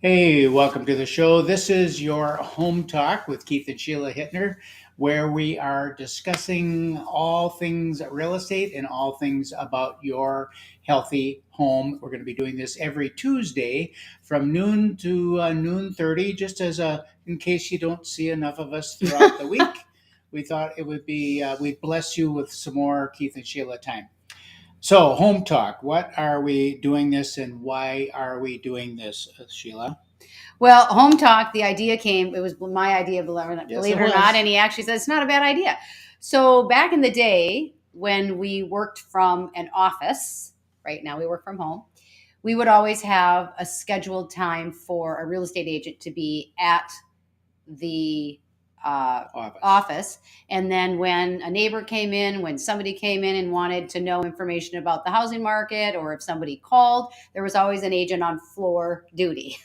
Hey, welcome to the show. This is your Home Talk with Keith and Sheila Hittner, where we are discussing all things real estate and all things about your healthy home. We're going to be doing this every Tuesday from noon to noon 30, just as in case you don't see enough of us throughout the week. We thought it would be we'd bless you with some more Keith and Sheila time. So, Home Talk, what are we doing this and why are we doing this, Sheila? Well, Home Talk, the idea came, it was my idea, believe Yes, it it or was. not, and he actually said it's not a bad idea. So back in the day when we worked from an office, right now we work from home, we would always have a scheduled time for a real estate agent to be at the office. And then when a neighbor came in, when somebody came in and wanted to know information about the housing market, or if somebody called, there was always an agent on floor duty.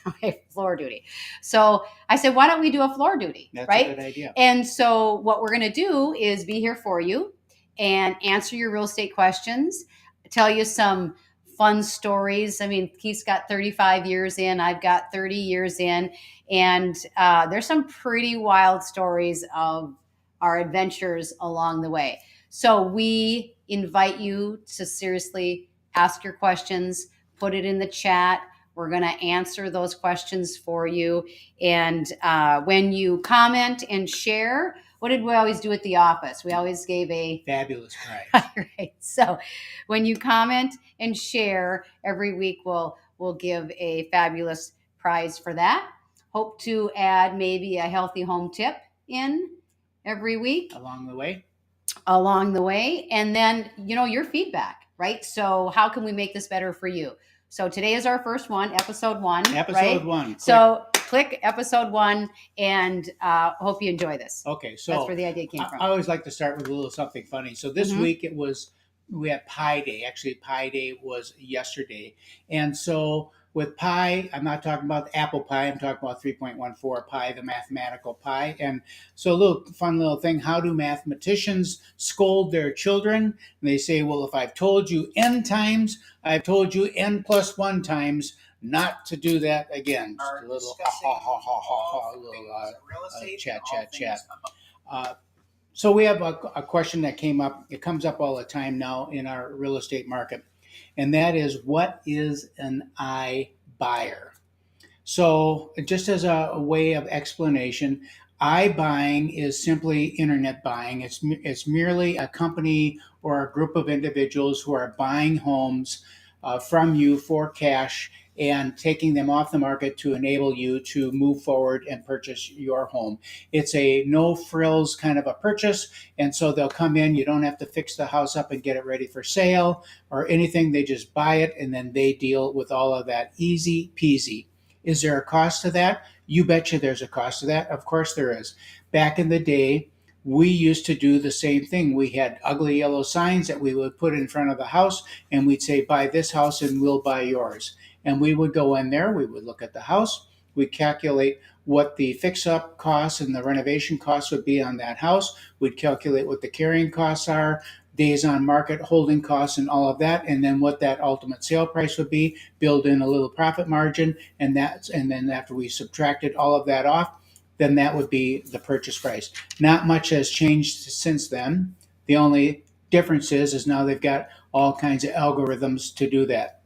Floor duty. So I said, why don't we do a floor duty? That's right? a good idea. And so what we're going to do is be here for you and answer your real estate questions, tell you some fun stories. I mean, Keith's got 35 years in, I've got 30 years in, and there's some pretty wild stories of our adventures along the way. So we invite you to seriously ask your questions, put it in the chat. We're going to answer those questions for you. And when you comment and share, what did we always do at the office? We always gave a fabulous prize. Right. So when you comment and share every week, we'll give a fabulous prize for that. Hope to add maybe a healthy home tip in every week along the way. And then, your feedback, right? So how can we make this better for you? So today is our first one, episode one. Episode one. So click episode one, and hope you enjoy this. Okay, so that's where the idea came from. I always like to start with a little something funny. So this week we had Pie Day. Actually, Pie Day was yesterday, and so with pie, I'm not talking about the apple pie. I'm talking about 3.14 pi, the mathematical pi. And so a little fun little thing. How do mathematicians scold their children? And they say, well, if I've told you n times, I've told you n plus 1 times not to do that again. Just a little chat. So we have a question that came up. It comes up all the time now in our real estate market. And that is, what is an iBuyer? So just as a way of explanation, iBuying is simply internet buying. It's merely a company or a group of individuals who are buying homes from you for cash and taking them off the market to enable you to move forward and purchase your home. It's a no frills kind of a purchase, and so they'll come in. You don't have to fix the house up and get it ready for sale or anything. They just buy it, and then they deal with all of that. Easy peasy. Is there a cost to that? You betcha there's a cost to that. Of course there is. Back in the day, we used to do the same thing. We had ugly yellow signs that we would put in front of the house, and we'd say, buy this house and we'll buy yours. And we would go in there, we would look at the house, we'd calculate what the fix-up costs and the renovation costs would be on that house. We'd calculate what the carrying costs are, days on market, holding costs, and all of that, and then what that ultimate sale price would be, build in a little profit margin, and then after we subtracted all of that off, then that would be the purchase price. Not much has changed since then. The only difference is now they've got all kinds of algorithms to do that.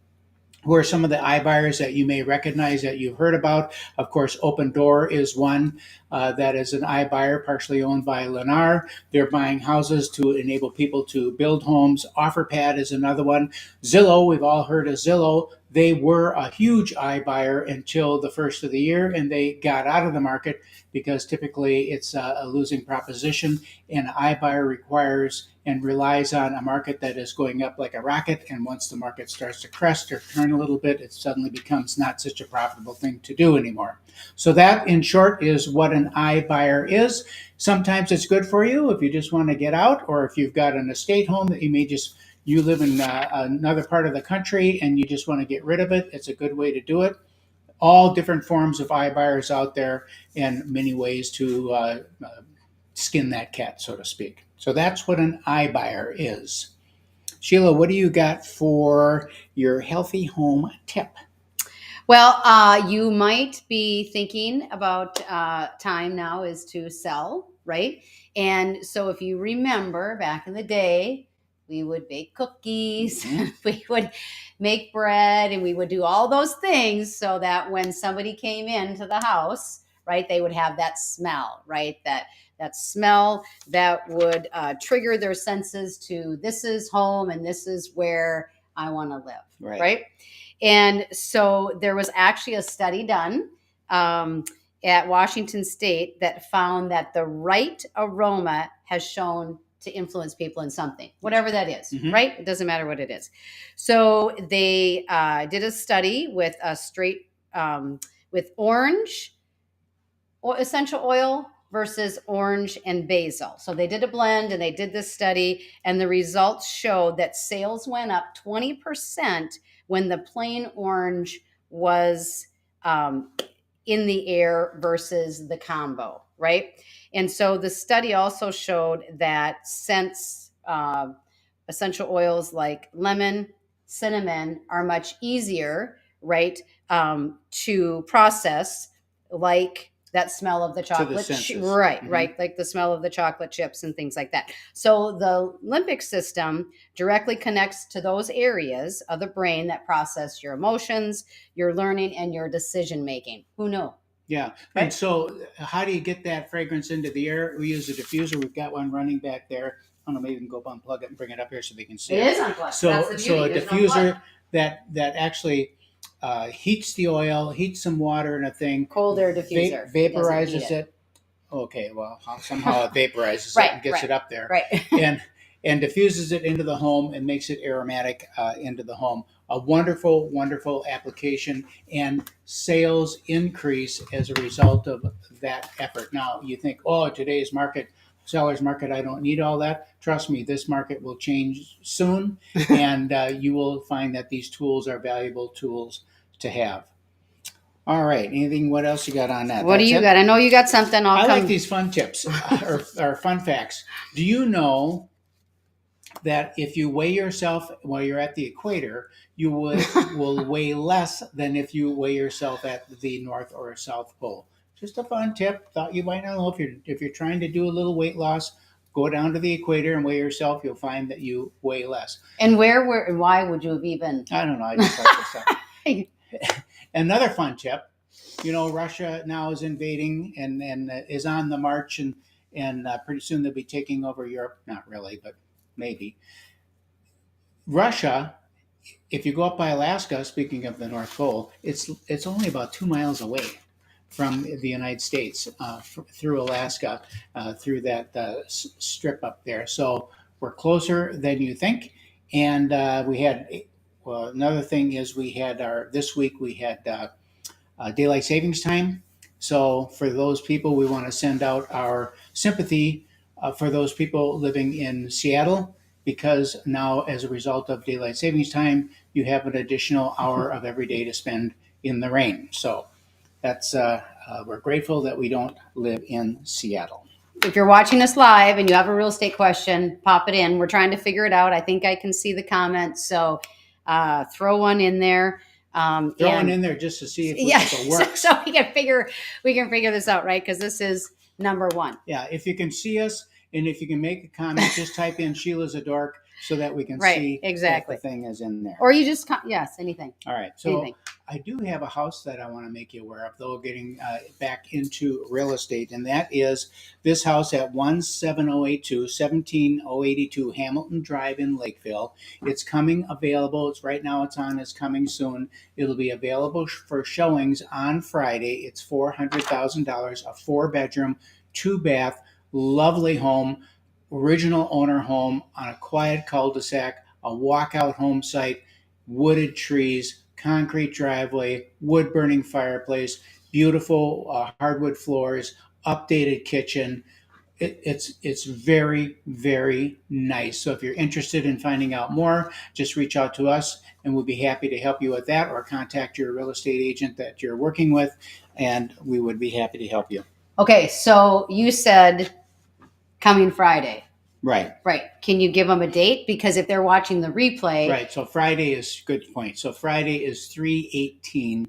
Who are some of the iBuyers that you may recognize that you've heard about? Of course, Open Door is one that is an iBuyer, partially owned by Lennar. They're buying houses to enable people to build homes. OfferPad is another one. Zillow, we've all heard of Zillow. They were a huge iBuyer until the first of the year, and they got out of the market because typically it's a losing proposition, and iBuyer requires and relies on a market that is going up like a rocket, and once the market starts to crest or turn a little bit, it suddenly becomes not such a profitable thing to do anymore. So that, in short, is what an iBuyer is. Sometimes it's good for you if you just want to get out, or if you've got an estate home that you live in another part of the country and you just want to get rid of it. It's a good way to do it. All different forms of iBuyers out there, and many ways to skin that cat, so to speak. So that's what an iBuyer is. Sheila, what do you got for your healthy home tip? Well, you might be thinking about time now is to sell, right? And so if you remember back in the day, we would bake cookies, we would make bread, and we would do all those things so that when somebody came into the house, right, they would have that smell, right? That smell that would trigger their senses to this is home and this is where I want to live, right? And so there was actually a study done at Washington State that found that the right aroma has shown to influence people in something, whatever that is, right? It doesn't matter what it is. So they did a study with a straight, with orange essential oil versus orange and basil. So they did a blend and they did this study, and the results showed that sales went up 20% when the plain orange was in the air versus the combo, right? And so the study also showed that scents, essential oils like lemon, cinnamon are much easier, right, to process, like that smell of the chocolate, right, right, like the smell of the chocolate chips and things like that. So the limbic system directly connects to those areas of the brain that process your emotions, your learning, and your decision making. Who knew? Yeah. Right? And so how do you get that fragrance into the air? We use a diffuser. We've got one running back there. I don't know, maybe we can go unplug it and bring it up here so they can see it. It is unplugged. So, that's the beauty. so a diffuser that actually heats the oil, heats some water in a thing. Cold air diffuser. Vaporizes it. Okay, well, somehow it vaporizes it and gets it up there. Right. And diffuses it into the home and makes it aromatic into the home. A wonderful, wonderful application, and sales increase as a result of that effort. Now, you think, oh, today's market, seller's market, I don't need all that. Trust me, this market will change soon, and you will find that these tools are valuable tools to have. All right. Anything? What else you got on that? What do you got? I know you got something. I like these fun tips or fun facts. Do you know that if you weigh yourself while you're at the equator, you will weigh less than if you weigh yourself at the North or South Pole? Just a fun tip. Thought you might not know if you're trying to do a little weight loss. Go down to the equator and weigh yourself. You'll find that you weigh less. And why would you have even? I don't know. I just like this stuff. Another fun tip. You know, Russia now is invading and is on the march, and pretty soon they'll be taking over Europe. Not really, but maybe. Russia, if you go up by Alaska, speaking of the North Pole, it's only about 2 miles away from the United States through Alaska, through that strip up there. So we're closer than you think. And we had, well, another thing is this week we had daylight savings time. So for those people, we want to send out our sympathy for those people living in Seattle, because now as a result of daylight savings time, you have an additional hour of every day to spend in the rain. So that's we're grateful that we don't live in Seattle. If you're watching us live and you have a real estate question, pop it in. We're trying to figure it out. I think I can see the comments, so throw one in there. Throw one in there just to see if it works. So we can figure this out, right? Because this is number one. Yeah, if you can see us and if you can make a comment, just type in Sheila's a dork so that we can see exactly if the thing is in there. Or you just anything. All right, so anything. I do have a house that I want to make you aware of, though, getting back into real estate, and that is this house at 17082 Hamilton Drive in Lakeville. It's coming available. It's right now. It's on. It's coming soon. It'll be available for showings on Friday. It's $400,000, a 4-bedroom, 2-bath, lovely home, original owner home on a quiet cul-de-sac, a walkout home site, wooded trees, concrete driveway, wood burning fireplace, beautiful hardwood floors, updated kitchen. It's very, very nice. So if you're interested in finding out more, just reach out to us and we'll be happy to help you with that, or contact your real estate agent that you're working with, and we would be happy to help you. Okay, so you said coming Friday. Right. Right. Can you give them a date? Because if they're watching the replay, Right. So Friday is good point. So Friday is 3/18,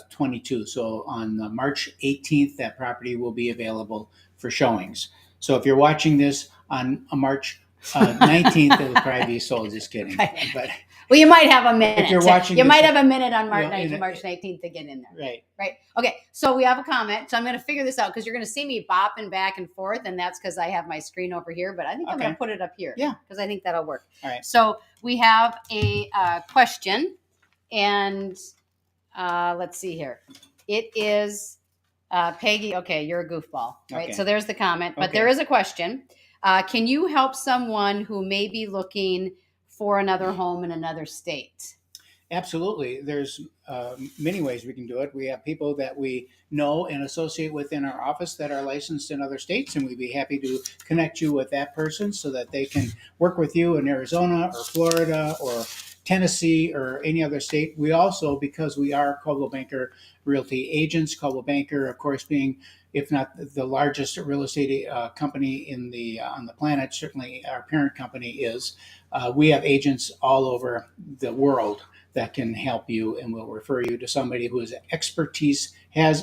22. So on March 18th, that property will be available for showings. So if you're watching this on March 19th, it'll probably be sold. Just kidding. Right. But well, you might have a minute. if you're watching, you this, might have a minute on you know, March 19th to get in there. Right. Right. Okay. So we have a comment. So I'm going to figure this out because you're going to see me bopping back and forth, and that's because I have my screen over here. But I think I'm going to put it up here. Yeah. Because I think that'll work. All right. So we have a question, and let's see here. It is Peggy. Okay, you're a goofball, right? Okay. So there's the comment, but Okay. there is a question. Can you help someone who may be looking for another home in another state? Absolutely. There's many ways we can do it. We have people that we know and associate with in our office that are licensed in other states, and we'd be happy to connect you with that person so that they can work with you in Arizona or Florida or Tennessee or any other state. We also, because we are Coldwell Banker Realty agents, Coldwell Banker, of course, being if not the largest real estate company in the on the planet, certainly our parent company is. We have agents all over the world that can help you and will refer you to somebody who has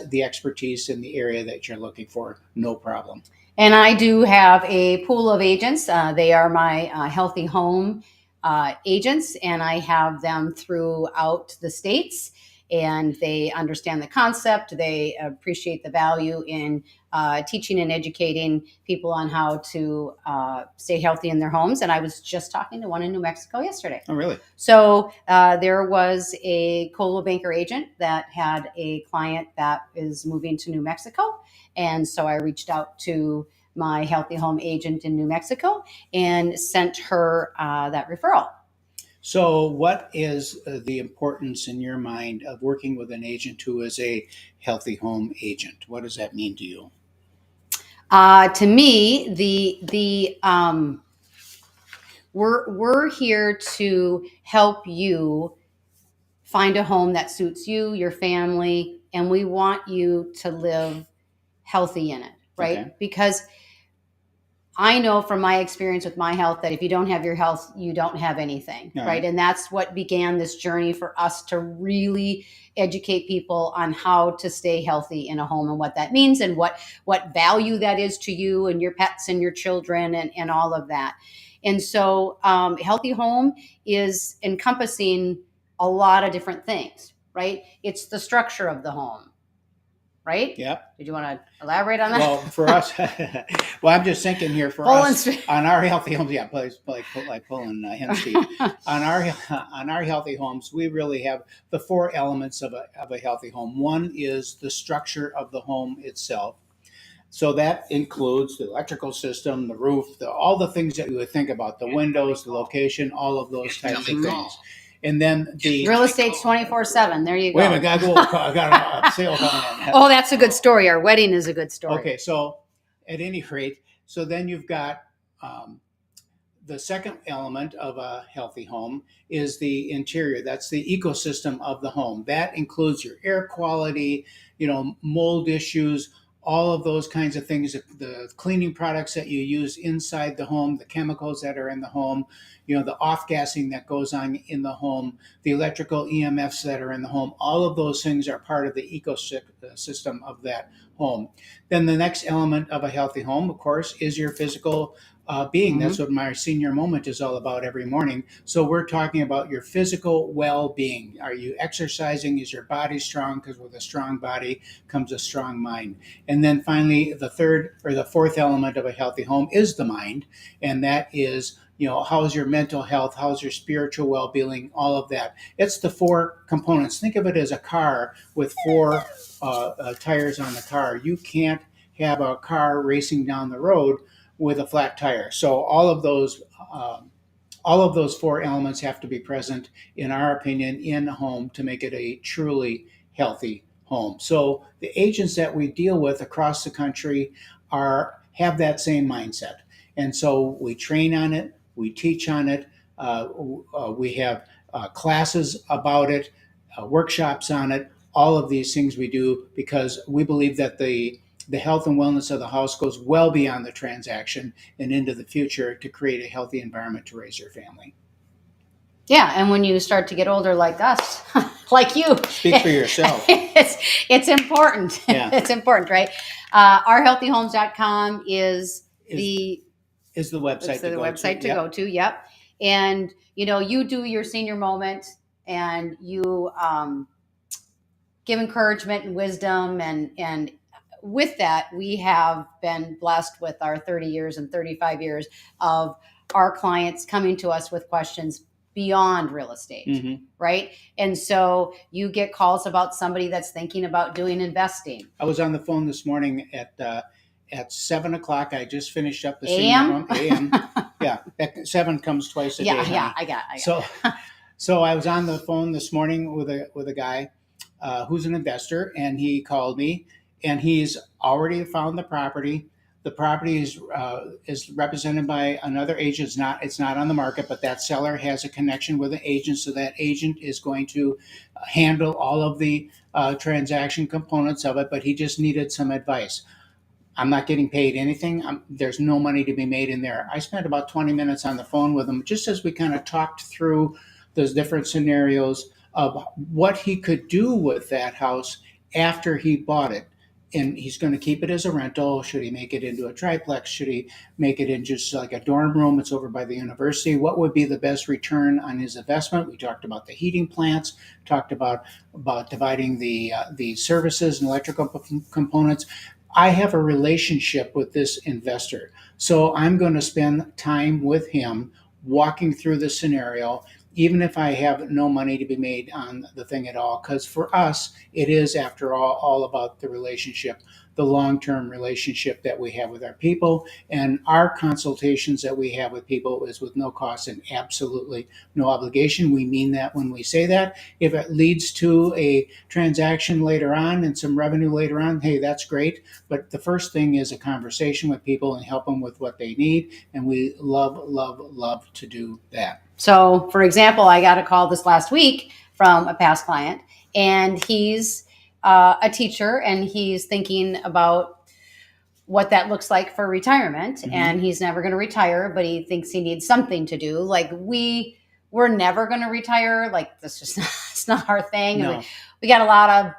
the expertise in the area that you're looking for. No problem. And I do have a pool of agents. They are my Healthy Home agents, and I have them throughout the states. And they understand the concept. They appreciate the value in teaching and educating people on how to stay healthy in their homes. And I was just talking to one in New Mexico yesterday. Oh, really? So there was a Coldwell Banker agent that had a client that is moving to New Mexico. And so I reached out to my Healthy Home agent in New Mexico and sent her that referral. So what is the importance in your mind of working with an agent who is a Healthy Home agent? What does that mean to you? To me, we're here to help you find a home that suits you, your family, and we want you to live healthy in it, right? Okay. Because I know from my experience with my health that if you don't have your health, you don't have anything, right? And that's what began this journey for us to really educate people on how to stay healthy in a home and what that means and what value that is to you and your pets and your children and all of that. And so Healthy Home is encompassing a lot of different things, right? It's the structure of the home. Right? Yep. Did you want to elaborate on that? Well, for us, well, I'm just thinking here for us on our Healthy Homes. Yeah, like pulling hen's teeth. on our Healthy Homes, we really have the four elements of a healthy home. One is the structure of the home itself. So that includes the electrical system, the roof, all the things that you would think about, the windows, the location, all of those types of things. And then the real estate's 24/7. There you go. Wait a minute, I got a sale coming in. Oh, that's a good story. Our wedding is a good story. Okay, so at any rate, so then you've got the second element of a healthy home is the interior. That's the ecosystem of the home. That includes your air quality, mold issues, all of those kinds of things, the cleaning products that you use inside the home, the chemicals that are in the home, the off-gassing that goes on in the home, the electrical EMFs that are in the home, all of those things are part of the ecosystem of that home. Then the next element of a healthy home, of course, is your physical being. Mm-hmm. That's what my senior moment is all about every morning. So we're talking about your physical well-being. Are you exercising? Is your body strong? Because with a strong body comes a strong mind. And then finally, the third or the fourth element of a healthy home is the mind. And that is, how's your mental health? How's your spiritual well-being? All of that. It's the four components. Think of it as a car with four tires on the car. You can't have a car racing down the road with a flat tire. So all of those four elements have to be present, in our opinion, in a home to make it a truly healthy home. So the agents that we deal with across the country have that same mindset. And so we train on it, we teach on it, we have classes about it, workshops on it, all of these things we do because we believe that the the health and wellness of the house goes well beyond the transaction and into the future to create a healthy environment to raise your family. Yeah, and when you start to get older like us, like you, Speak for yourself. It's important. Yeah. It's important, right? Ourhealthyhomes.com is the website to go website to. to go to. Yep. And you do your senior moment, and you give encouragement and wisdom, and with that, we have been blessed with our 30 years and 35 years of our clients coming to us with questions beyond real estate, Mhm. right? And so you get calls about somebody that's thinking about doing investing. I was on the phone this morning at 7:00. I just finished up the AM? AM. Yeah, that 7 comes twice a day. Yeah, honey. I got. So I was on the phone this morning with a guy who's an investor, and he called me, and he's already found the property. The property is represented by another agent. It's not on the market, but that seller has a connection with an agent, so that agent is going to handle all of the transaction components of it. But he just needed some advice. I'm not getting paid anything. There's no money to be made in there. I spent about 20 minutes on the phone with him just as we kind of talked through those different scenarios of what he could do with that house after he bought it. And he's going to keep it as a rental. Should he make it into a triplex? Should he make it in just like a dorm room? It's over by the university. What would be the best return on his investment? We talked about the heating plants, talked about dividing the services and electrical components. I have a relationship with this investor. So I'm going to spend time with him walking through the scenario, even if I have no money to be made on the thing at all. Because for us, it is, after all about the relationship, the long-term relationship that we have with our people. And our consultations that we have with people is with no cost and absolutely no obligation. We mean that when we say that. If it leads to a transaction later on and some revenue later on, hey, that's great. But the first thing is a conversation with people and help them with what they need. And we love, love, love to do that. So, for example, I got a call this last week from a past client, and he's a teacher, and he's thinking about what that looks like for retirement. Mhm. And he's never going to retire, but he thinks he needs something to do. Like we're never going to retire. Like that's just it's not our thing. No. We got a lot of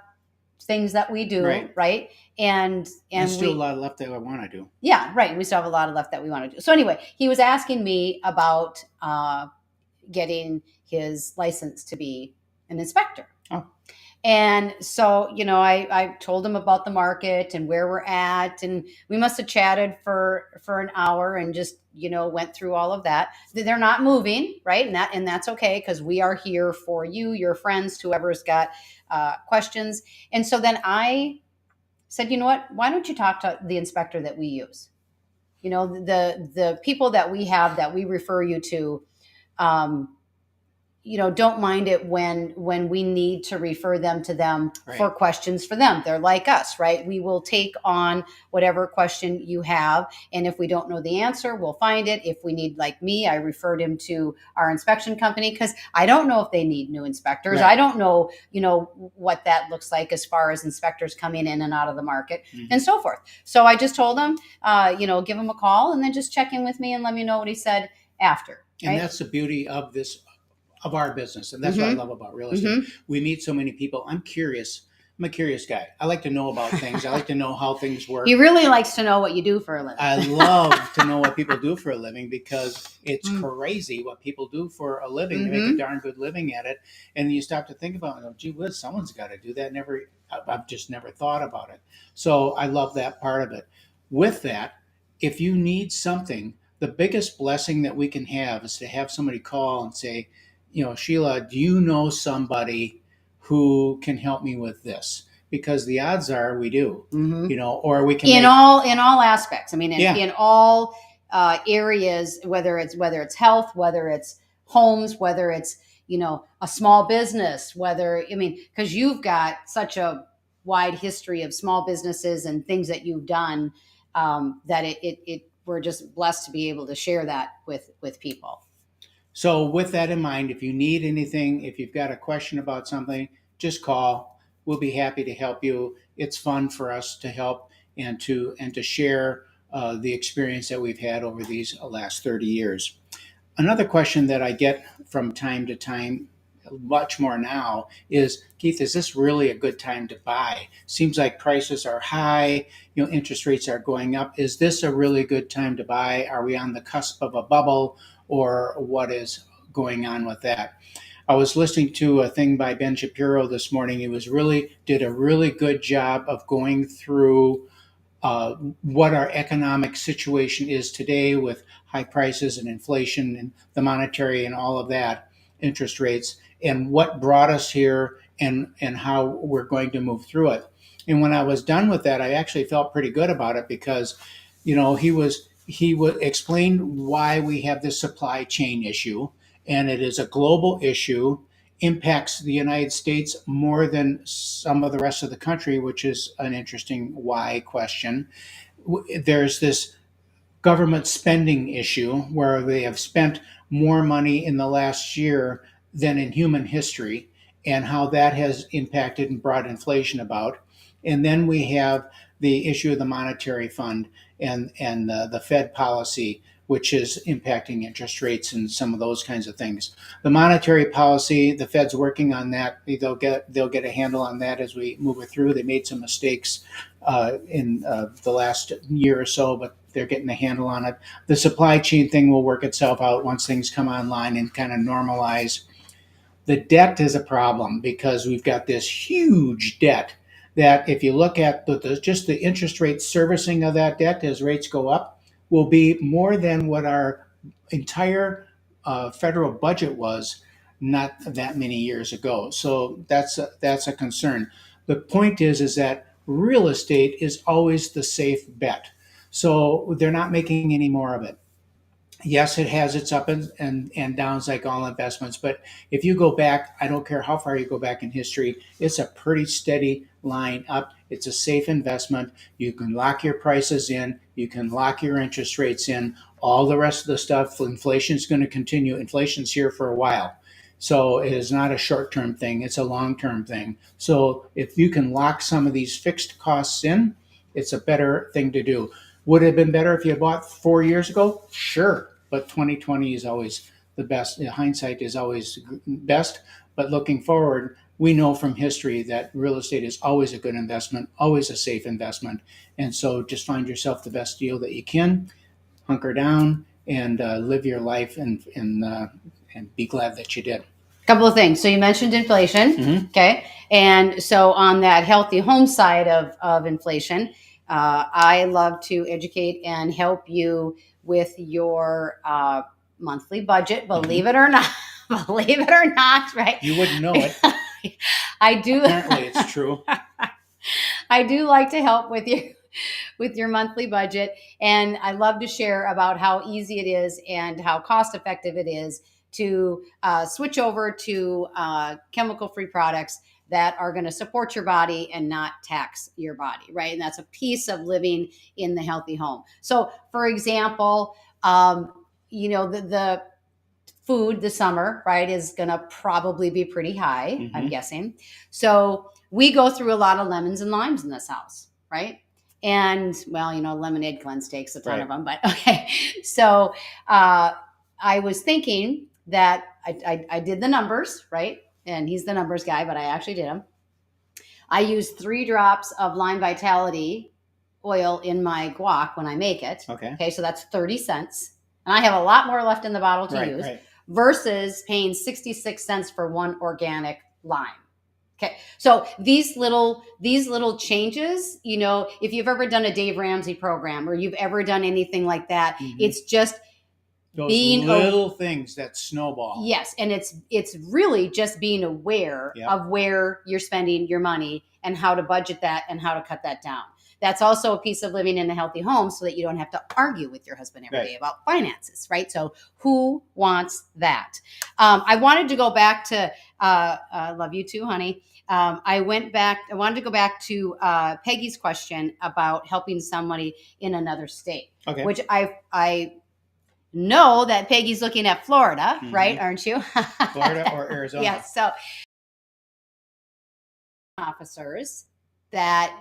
things that we do, Right. right? And There's still a lot left that I want to do. Yeah, right. We still have a lot left that we want to do. So anyway, he was asking me about getting his license to be an inspector. Oh. And so, I told him about the market and where we're at, and we must have chatted for an hour and just, went through all of that. They're not moving, right? And that's okay, because we are here for you, your friends, whoever's got questions. And so then I said, you know what? Why don't you talk to the inspector that we use? The people that we have that we refer you to, don't mind it when we need to refer them to them. Right. For questions for them. They're like us, right? We will take on whatever question you have. And if we don't know the answer, we'll find it. If we need, like me, I referred him to our inspection company because I don't know if they need new inspectors. Right. I don't know, what that looks like as far as inspectors coming in and out of the market. Mm-hmm. And so forth. So I just told him, give him a call and then just check in with me and let me know what he said after. Right? And that's the beauty of our business. And that's what I love about real estate. Mm-hmm. We meet so many people. I'm curious. I'm a curious guy. I like to know about things. I like to know how things work. He really likes to know what you do for a living. I love to know what people do for a living because it's crazy what people do for a living. They make a darn good living at it. And you stop to think about it. Gee whiz, someone's got to do that. I've just never thought about it. So I love that part of it. With that, if you need something, the biggest blessing that we can have is to have somebody call and say, Sheila, do you know somebody who can help me with this? Because the odds are we do, or we can in all aspects. I mean, in all areas, whether it's health, whether it's homes, whether it's a small business, because you've got such a wide history of small businesses and things that you've done that we're just blessed to be able to share that with people. So with that in mind, if you need anything, if you've got a question about something, just call. We'll be happy to help you. It's fun for us to help. and to share the experience that we've had over these last 30 years. Another question that I get from time to time, much more now, is, Keith, is this really a good time to buy? Seems like prices are high, interest rates are going up. Is this a really good time to buy? Are we on the cusp of a bubble, or what is going on with that? I was listening to a thing by Ben Shapiro this morning. He did a really good job of going through what our economic situation is today with high prices and inflation and the monetary and all of that, interest rates, and what brought us here, and how we're going to move through it. And when I was done with that, I actually felt pretty good about it, because he would explain why we have this supply chain issue, and it is a global issue, impacts the United States more than some of the rest of the country, which is an interesting why question. There's this government spending issue where they have spent more money in the last year than in human history, and how that has impacted and brought inflation about. And then we have the issue of the monetary fund, and the Fed policy, which is impacting interest rates and some of those kinds of things. The monetary policy, the Fed's working on that. They'll get a handle on that as we move it through. They made some mistakes in the last year or so, but they're getting a handle on it. The supply chain thing will work itself out once things come online and kind of normalize. The debt is a problem, because we've got this huge debt that, if you look at just the interest rate servicing of that debt as rates go up, will be more than what our entire federal budget was not that many years ago. So that's a concern. The point is that real estate is always the safe bet. So they're not making any more of it. Yes, it has its up and downs, like all investments. But if you go back, I don't care how far you go back in history, it's a pretty steady line up. It's a safe investment. You can lock your prices in. You can lock your interest rates in. All the rest of the stuff, inflation is going to continue. Inflation's here for a while. So it is not a short-term thing. It's a long-term thing. So if you can lock some of these fixed costs in, it's a better thing to do. Would it have been better if you bought 4 years ago? Sure, but 2020 is always the best. Hindsight is always best. But looking forward, we know from history that real estate is always a good investment, always a safe investment. And so just find yourself the best deal that you can, hunker down, and live your life, and be glad that you did. Couple of things. So you mentioned inflation. Mm-hmm. Okay. And so on that healthy home side of inflation, I love to educate and help you with your monthly budget. Believe it or not, right? You wouldn't know it. I do. Apparently, it's true. I do like to help with your monthly budget, and I love to share about how easy it is and how cost effective it is to switch over to chemical-free products that are going to support your body and not tax your body, right? And that's a piece of living in the healthy home. So, for example, the food this summer, right, is going to probably be pretty high, Mm-hmm. I'm guessing. So we go through a lot of lemons and limes in this house, right? And, Lemonade Cleanse takes a ton of them, but okay. So I was thinking that I did the numbers, right? And he's the numbers guy, but I actually did them. I use 3 drops of Lime Vitality oil in my guac when I make it. Okay, so that's 30 cents. And I have a lot more left in the bottle to use versus paying 66 cents for one organic lime. Okay, so these little changes, if you've ever done a Dave Ramsey program or you've ever done anything like that, mm-hmm. It's just those little things that snowball. Yes, and it's really just being aware of where you're spending your money and how to budget that and how to cut that down. That's also a piece of living in a healthy home so that you don't have to argue with your husband every day about finances, right? So who wants that? I wanted to go back to, love you too, honey. I wanted to go back to Peggy's question about helping somebody in another state, which I know that Peggy's looking at Florida, mm-hmm. right? Aren't you? Florida or Arizona? Yes. So officers that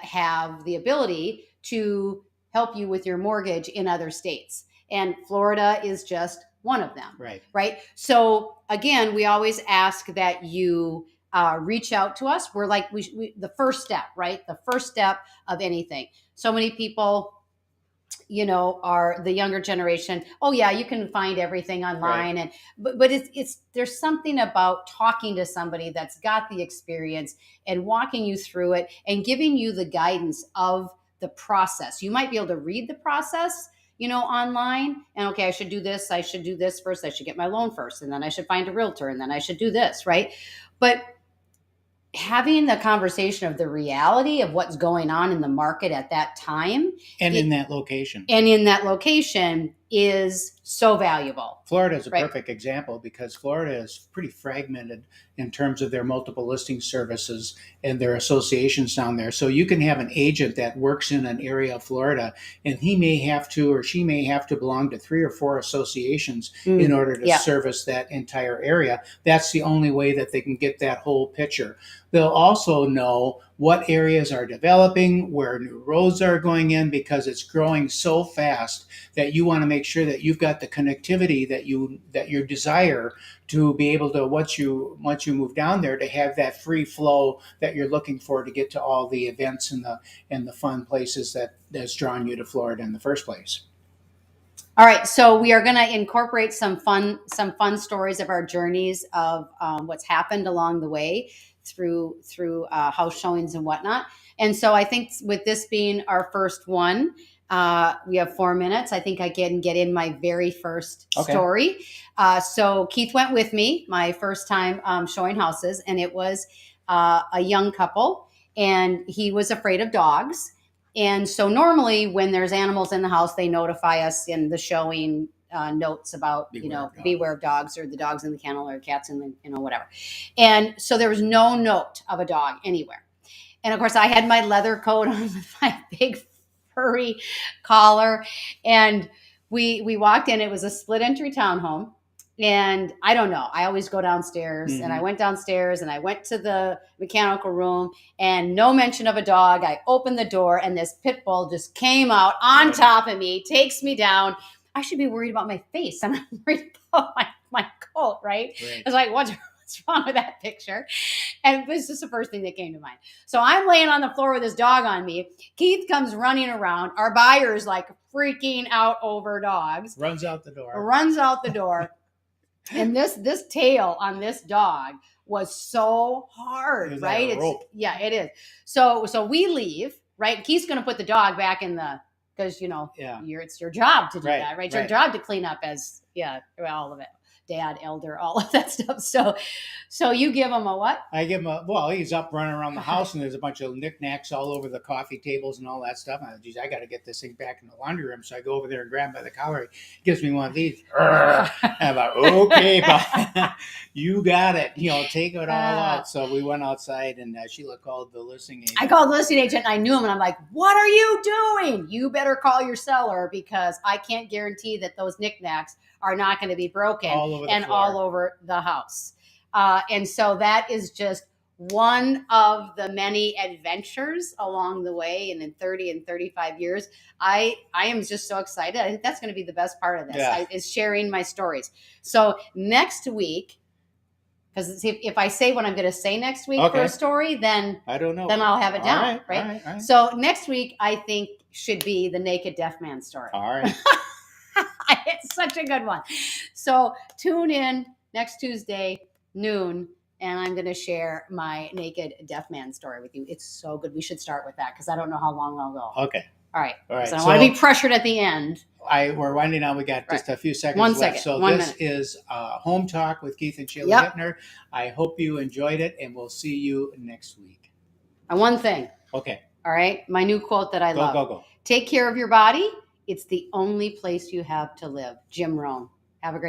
have the ability to help you with your mortgage in other states. And Florida is just one of them. Right. So again, we always ask that you reach out to us. We're like the first step, right? The first step of anything. So many people, are the younger generation. Oh yeah, you can find everything online, and but it's there's something about talking to somebody that's got the experience and walking you through it and giving you the guidance of the process. You might be able to read the process, online, and okay, I should do this first, I should get my loan first, and then I should find a realtor, and then I should do this, right? But having the conversation of the reality of what's going on in the market at that time and in that location is so valuable. Florida is a perfect example because Florida is pretty fragmented in terms of their multiple listing services and their associations down there. So you can have an agent that works in an area of Florida, and he may have to, or she may have to belong to 3 or 4 associations in order to service that entire area. That's the only way that they can get that whole picture. They'll also know what areas are developing, where new roads are going in, because it's growing so fast that you want to make sure that you've got the connectivity that you desire to be able to, once you move down there, to have that free flow that you're looking for to get to all the events and the fun places that's drawn you to Florida in the first place. All right, so we are going to incorporate some fun stories of our journeys of what's happened along the way through house showings and whatnot. And so I think with this being our first one, we have 4 minutes. I think I can get in my very first story. So Keith went with me my first time showing houses, and it was a young couple, and he was afraid of dogs. And so normally when there's animals in the house, they notify us in the showing notes about, beware of dogs, or the dogs in the kennel, or cats in the, whatever. And so there was no note of a dog anywhere. And of course I had my leather coat on with my big furry collar. And we walked in. It was a split entry townhome. And I don't know, I always go downstairs, and I went downstairs and I went to the mechanical room, and no mention of a dog. I opened the door, and this pit bull just came out on top of me, takes me down. I should be worried about my face, and I'm worried about my coat, right? It's like, what's wrong with that picture? And it was just the first thing that came to mind. So I'm laying on the floor with this dog on me. Keith comes running around. Our buyer's like freaking out over dogs. Runs out the door. And this tail on this dog was so hard, right? Like a rope. Yeah, it is. So we leave, right? Keith's going to put the dog back in because it's your job to do that, right? It's your job to clean up all of it. Dad, elder, all of that stuff. So you give him a what? I give him he's up running around the house, and there's a bunch of knickknacks all over the coffee tables and all that stuff. And I got to get this thing back in the laundry room. So I go over there and grab him by the collar. He gives me one of these. And I'm like, okay, you got it. Take it all out. So we went outside, and Sheila called the listing agent. I called the listing agent, and I knew him, and I'm like, what are you doing? You better call your seller, because I can't guarantee that those knickknacks are not going to be broken all over the house. And so that is just one of the many adventures along the way. And in 30 and 35 years, I am just so excited. I think that's going to be the best part of this, is sharing my stories. So next week, because if I say what I'm going to say next week for a story, then I don't know. Then I'll have it down, right? All right. So next week, I think, should be the naked deaf man story. All right. It's such a good one. So tune in next Tuesday, noon, and I'm going to share my naked deaf man story with you. It's so good. We should start with that, because I don't know how long I'll go. Okay. All right. So I don't want to be pressured at the end. We're winding down. We got just a few seconds left. So this is Home Talk with Keith and Sheila Hittner. I hope you enjoyed it, and we'll see you next week. And one thing. Okay. All right. My new quote that I love. Go. Take care of your body. It's the only place you have to live. Jim Rohn. Have a great